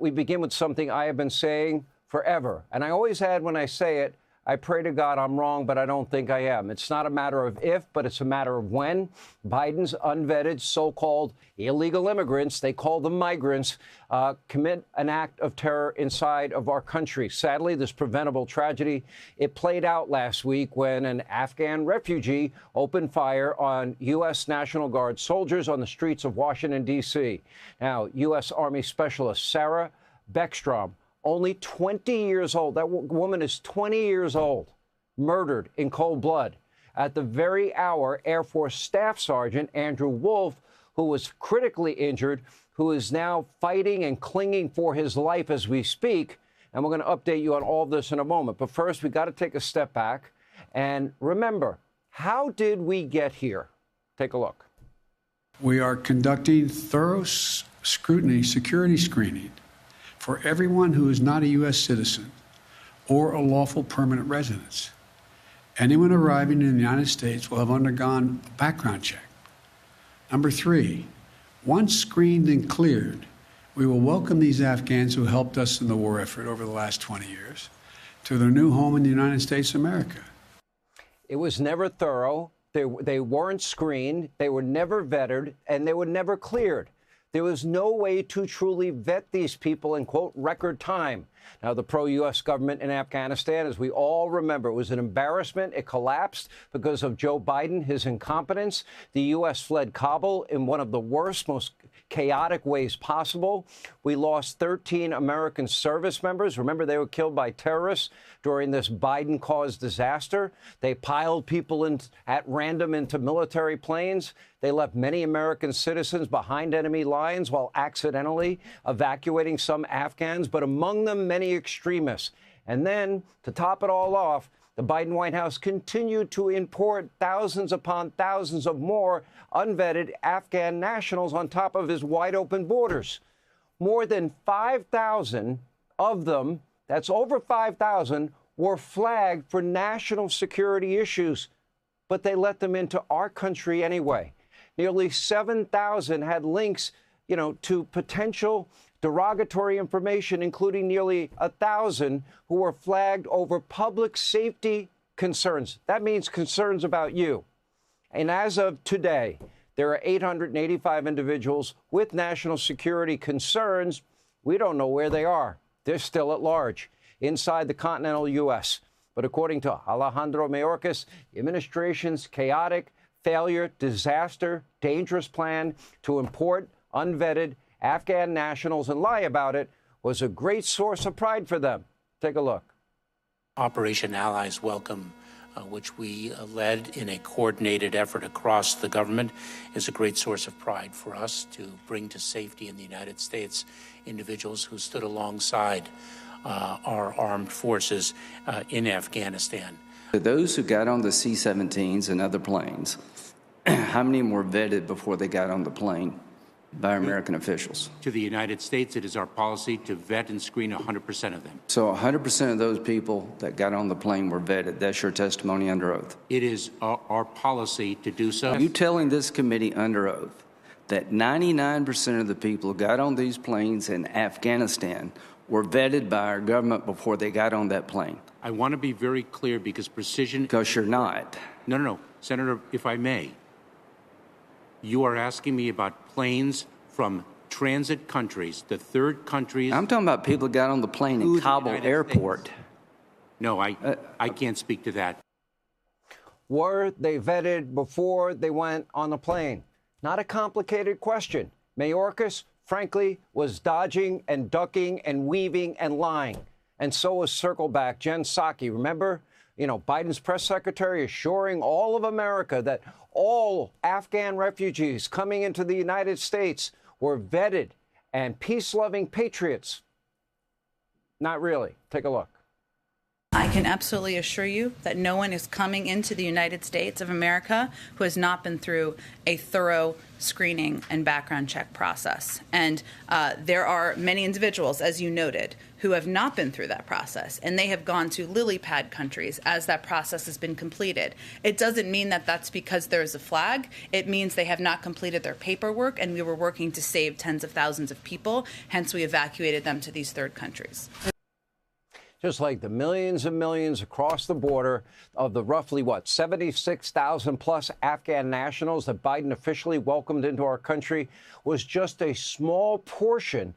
we begin with something I have been saying forever. And I always had when I say it, I pray to God I'm wrong, but I don't think I am. It's not a matter of if, but it's a matter of when. Biden's unvetted so-called illegal immigrants, they call them migrants, commit an act of terror inside of our country. Sadly, this preventable tragedy, it played out last week when an Afghan refugee opened fire on U.S. National Guard soldiers on the streets of Washington, D.C. Now, U.S. Army Specialist Sarah Beckstrom, only 20 years old. That woman is 20 years old, murdered in cold blood. At the very hour, Air Force Staff Sergeant Andrew Wolf, who was critically injured, who is now fighting and clinging for his life as we speak. And we're going to update you on all of this in a moment. But first, we got to take a step back and remember, how did we get here? Take a look. We are conducting thorough scrutiny, security screening for everyone who is not a U.S. citizen or a lawful permanent resident. Anyone arriving in the United States will have undergone a background check. Number 3, once screened and cleared, we will welcome these Afghans who helped us in the war effort over the last 20 years to their new home in the United States of America. It was never thorough. They weren't screened. They were never vetted, and they were never cleared. There was no way to truly vet these people in, quote, record time. Now, the pro-U.S. government in Afghanistan, as we all remember, was an embarrassment. It collapsed because of Joe Biden, his incompetence. The U.S. fled Kabul in one of the worst, most chaotic ways possible. We lost 13 American service members. Remember, they were killed by terrorists during this Biden-caused disaster. They piled people at random into military planes. They left many American citizens behind enemy lines while accidentally evacuating some Afghans, but among them, many extremists. And then, to top it all off, the Biden White House continued to import thousands upon thousands of more unvetted Afghan nationals on top of his wide-open borders. More than 5,000 of them, that's over 5,000, were flagged for national security issues, but they let them into our country anyway. Nearly 7,000 had links, to potential derogatory information, including nearly 1,000 who were flagged over public safety concerns. That means concerns about you. And as of today, there are 885 individuals with national security concerns. We don't know where they are. They're still at large inside the continental U.S. But according to Alejandro Mayorkas, the administration's chaotic failure, disaster, dangerous plan to import unvetted Afghan nationals and lie about it was a great source of pride for them. Take a look. Operation Allies Welcome, which we led in a coordinated effort across the government, is a great source of pride for us to bring to safety in the United States individuals who stood alongside our armed forces in Afghanistan. Those who got on the C-17s and other planes, how many were vetted before they got on the plane by American officials? To the United States, it is our policy to vet and screen 100% of them. So 100% of those people that got on the plane were vetted. That's your testimony under oath? It is our policy to do so. Are you telling this committee under oath that 99% of the people who got on these planes in Afghanistan were vetted by our government before they got on that plane? I want to be very clear because precision... Because you're not. No. Senator, if I may, you are asking me about planes from transit countries, the third countries... I'm talking about people who got on the plane in Kabul airport. No, I can't speak to that. Were they vetted before they went on the plane? Not a complicated question. Mayorkas, frankly, was dodging and ducking and weaving and lying. And so was Circleback Jen Psaki. Remember, Biden's press secretary assuring all of America that all Afghan refugees coming into the United States were vetted and peace-loving patriots. Not really. Take a look. I can absolutely assure you that no one is coming into the United States of America who has not been through a thorough screening and background check process. And there are many individuals, as you noted, who have not been through that process, and they have gone to lily pad countries as that process has been completed. It doesn't mean that that's because there's a flag. It means they have not completed their paperwork, and we were working to save tens of thousands of people. Hence, we evacuated them to these third countries. Just like the millions and millions across the border of the roughly, 76,000 plus Afghan nationals that Biden officially welcomed into our country was just a small portion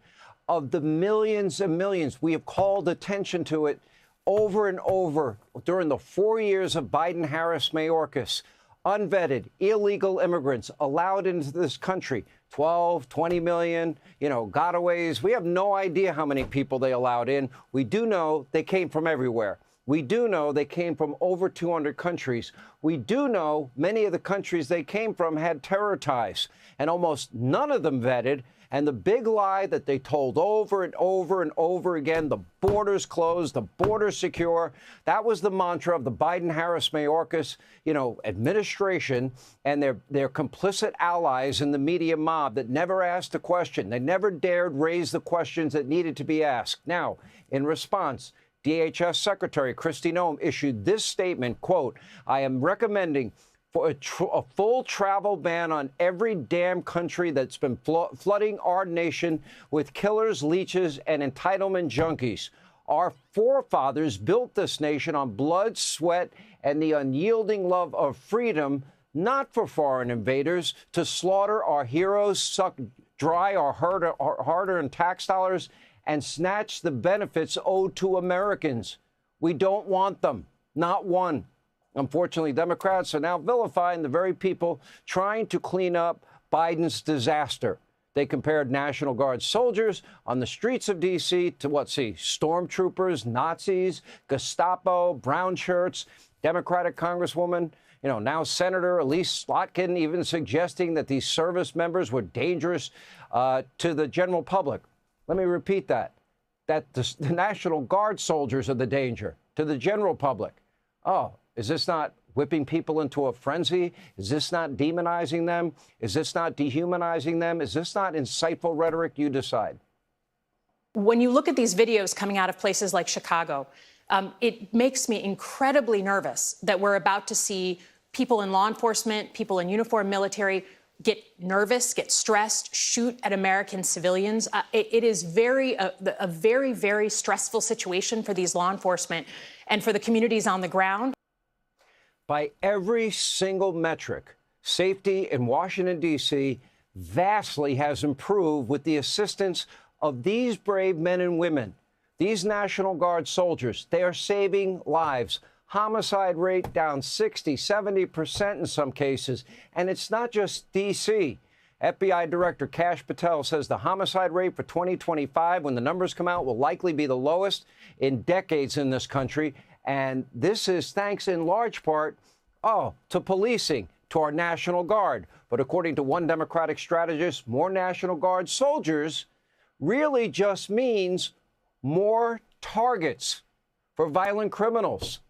of the millions and millions. We have called attention to it over and over during the 4 years of Biden-Harris Mayorkas. Unvetted, illegal immigrants allowed into this country, 12, 20 million, gotaways. We have no idea how many people they allowed in. We do know they came from everywhere. We do know they came from over 200 countries. We do know many of the countries they came from had terror ties, and almost none of them vetted. And the big lie that they told over and over and over again, the border's closed, the border's secure, that was the mantra of the Biden-Harris Mayorkas, administration and their complicit allies in the media mob that never asked a question. They never dared raise the questions that needed to be asked. Now, in response, DHS Secretary Kristi Noem issued this statement, quote, "I am recommending for a full travel ban on every damn country that's been flooding our nation with killers, leeches, and entitlement junkies. Our forefathers built this nation on blood, sweat, and the unyielding love of freedom, not for foreign invaders to slaughter our heroes, suck dry our hard-earned tax dollars, and snatch the benefits owed to Americans. We don't want them, not one." Unfortunately, Democrats are now vilifying the very people trying to clean up Biden's disaster. They compared National Guard soldiers on the streets of D.C. to stormtroopers, Nazis, Gestapo, brown shirts, Democratic Congresswoman, now Senator Elise Slotkin even suggesting that these service members were dangerous to the general public. Let me repeat that the National Guard soldiers are the danger to the general public. Oh, is this not whipping people into a frenzy? Is this not demonizing them? Is this not dehumanizing them? Is this not insightful rhetoric? You decide. When you look at these videos coming out of places like Chicago, it makes me incredibly nervous that we're about to see people in law enforcement, people in uniform military get nervous, get stressed, shoot at American civilians. It is a very, very stressful situation for these law enforcement and for the communities on the ground. By every single metric, safety in Washington, D.C. vastly has improved with the assistance of these brave men and women, these National Guard soldiers. They are saving lives. Homicide rate down 60, 70% in some cases. And it's not just D.C. FBI Director Kash Patel says the homicide rate for 2025, when the numbers come out, will likely be the lowest in decades in this country. And this is thanks in large part, to policing, to our National Guard. But according to one Democratic strategist, more National Guard soldiers really just means more targets for violent criminals.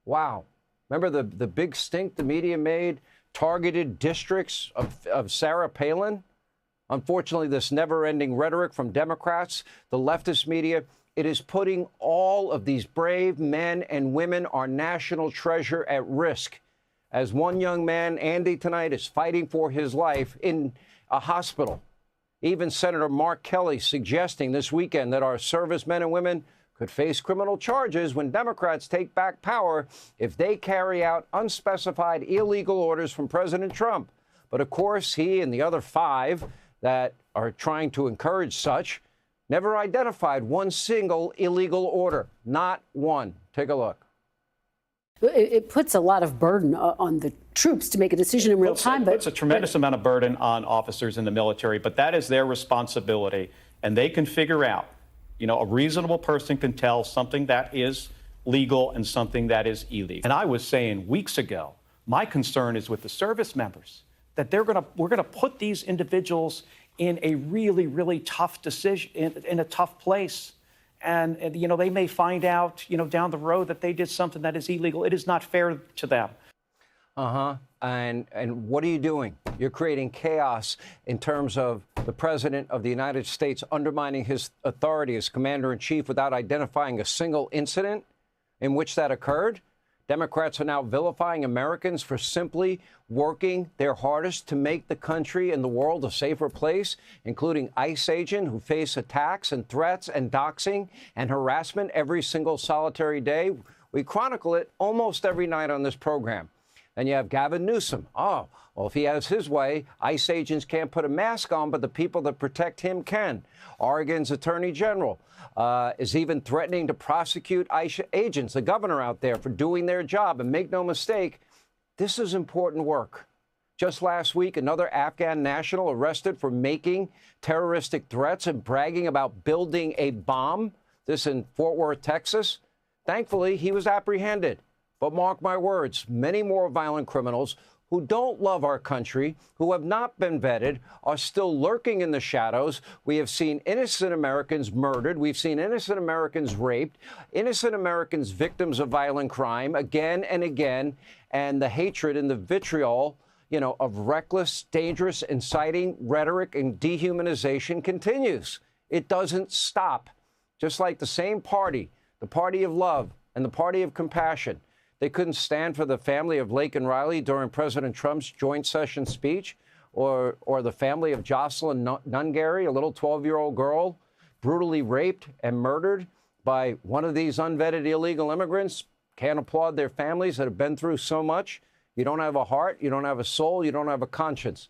Wow. Remember the big stink the media made, targeted districts of Sarah Palin? Unfortunately, this never-ending rhetoric from Democrats, the leftist media, it is putting all of these brave men and women, our national treasure, at risk. As one young man, Andy, tonight is fighting for his life in a hospital. Even Senator Mark Kelly suggesting this weekend that our servicemen and women could face criminal charges when Democrats take back power if they carry out unspecified illegal orders from President Trump. But of course, he and the other 5 that are trying to encourage such never identified one single illegal order, not one. Take a look. It puts a lot of burden on the troops to make a decision in real time. It puts a tremendous amount of burden on officers in the military, but that is their responsibility. And they can figure out, a reasonable person can tell something that is legal and something that is illegal. And I was saying weeks ago, my concern is with the service members, that we're going to put these individuals in a really, really tough decision, in a tough place. and you know, they may find out, you know, down the road that they did something that is illegal. It is not fair to them. And what are you doing? You're creating chaos in terms of the president of the United States undermining his authority as commander-in-chief without identifying a single incident in which that occurred. Democrats are now vilifying Americans for simply working their hardest to make the country and the world a safer place, including ICE agents who face attacks and threats and doxing and harassment every single solitary day. We chronicle it almost every night on this program. And you have Gavin Newsom. Oh, well, if he has his way, ICE agents can't put a mask on, but the people that protect him can. Oregon's Attorney General is even threatening to prosecute ICE agents, the governor out there, for doing their job. And make no mistake, this is important work. Just last week, another Afghan national arrested for making terroristic threats and bragging about building a bomb. This in Fort Worth, Texas. Thankfully, he was apprehended. But mark my words, many more violent criminals who don't love our country, who have not been vetted, are still lurking in the shadows. We have seen innocent Americans murdered. We've seen innocent Americans raped, innocent Americans victims of violent crime again and again. And the hatred and the vitriol, you know, of reckless, dangerous, inciting rhetoric and dehumanization continues. It doesn't stop. Just like the same party, the party of love and the party of compassion, they couldn't stand for the family of Lake and Riley during President Trump's joint session speech, or the family of Jocelyn Nungary, a little 12-year-old girl, brutally raped and murdered by one of these unvetted illegal immigrants. Can't applaud their families that have been through so much. You don't have a heart, you don't have a soul, you don't have a conscience.